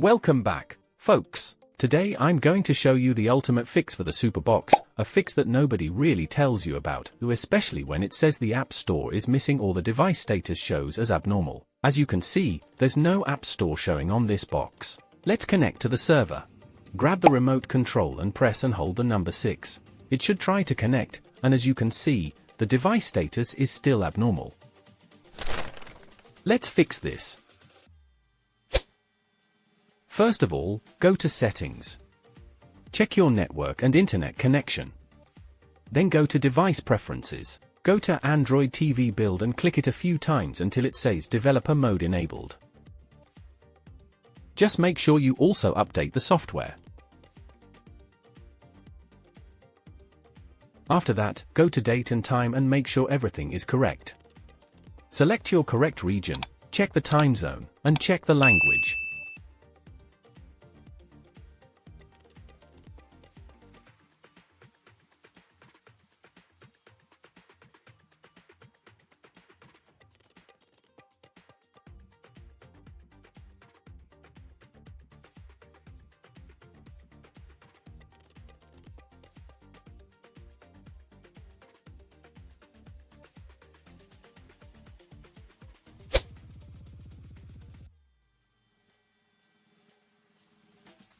Welcome back, folks. Today I'm going to show you the ultimate fix for the SuperBox, a fix that nobody really tells you about, especially when it says the App Store is missing or the device status shows as abnormal. As you can see, there's no App Store showing on this box. Let's connect to the server. Grab the remote control and press and hold the number 6. It should try to connect, and as you can see, the device status is still abnormal. Let's fix this. First of all, go to Settings. Check your network and internet connection. Then go to Device Preferences. Go to Android TV Build and click it a few times until it says Developer Mode enabled. Just make sure you also update the software. After that, go to Date and Time and make sure everything is correct. Select your correct region, check the time zone, and check the language.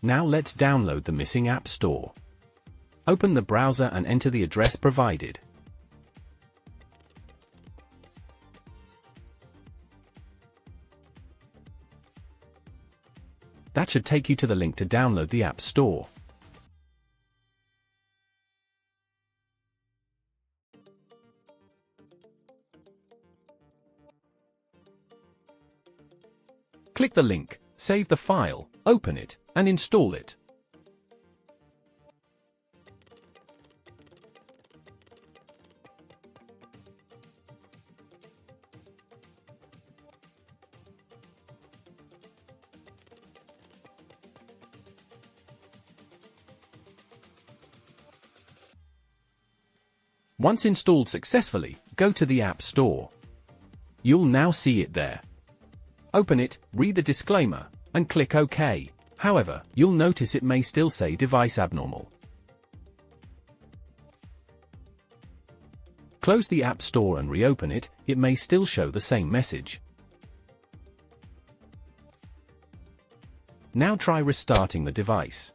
Now let's download the missing App Store. Open the browser and enter the address provided. That should take you to the link to download the App Store. Click the link, save the file, open it, and install it. Once installed successfully, go to the App Store. You'll now see it there. Open it, read the disclaimer, and click OK. However, you'll notice it may still say device abnormal. Close the App Store and reopen it, it may still show the same message. Now try restarting the device.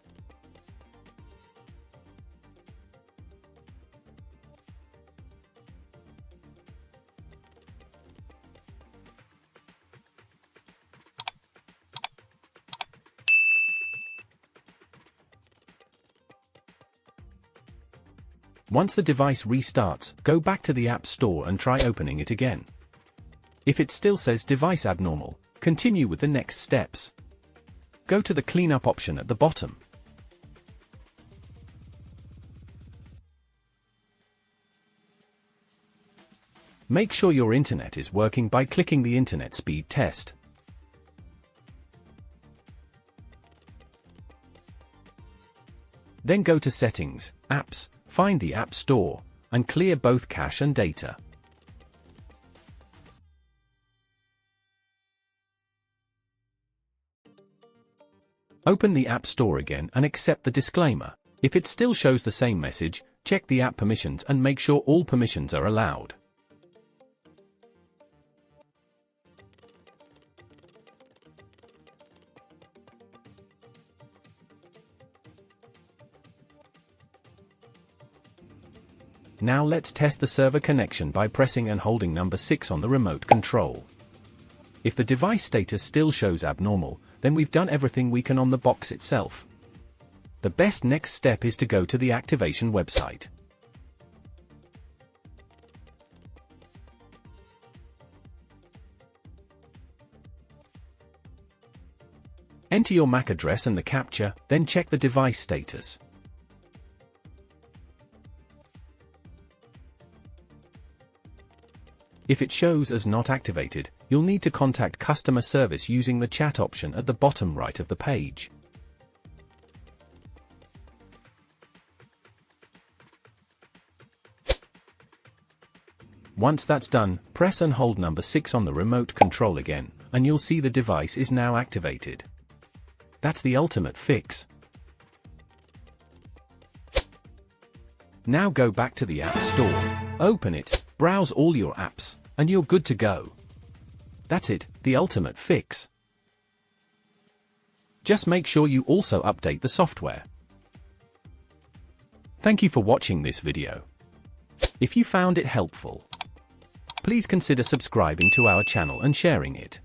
Once the device restarts, go back to the App Store and try opening it again. If it still says device abnormal, continue with the next steps. Go to the cleanup option at the bottom. Make sure your internet is working by clicking the Internet Speed Test. Then go to Settings, Apps, find the App Store, and clear both cache and data. Open the App Store again and accept the disclaimer. If it still shows the same message, check the app permissions and make sure all permissions are allowed. Now let's test the server connection by pressing and holding number 6 on the remote control. If the device status still shows abnormal, then we've done everything we can on the box itself. The best next step is to go to the activation website. Enter your MAC address and the captcha, then check the device status. If it shows as not activated, you'll need to contact customer service using the chat option at the bottom right of the page. Once that's done, press and hold number 6 on the remote control again, and you'll see the device is now activated. That's the ultimate fix. Now go back to the App Store, open it, browse all your apps, and you're good to go. That's it, the ultimate fix. Just make sure you also update the software. Thank you for watching this video. If you found it helpful, please consider subscribing to our channel and sharing it.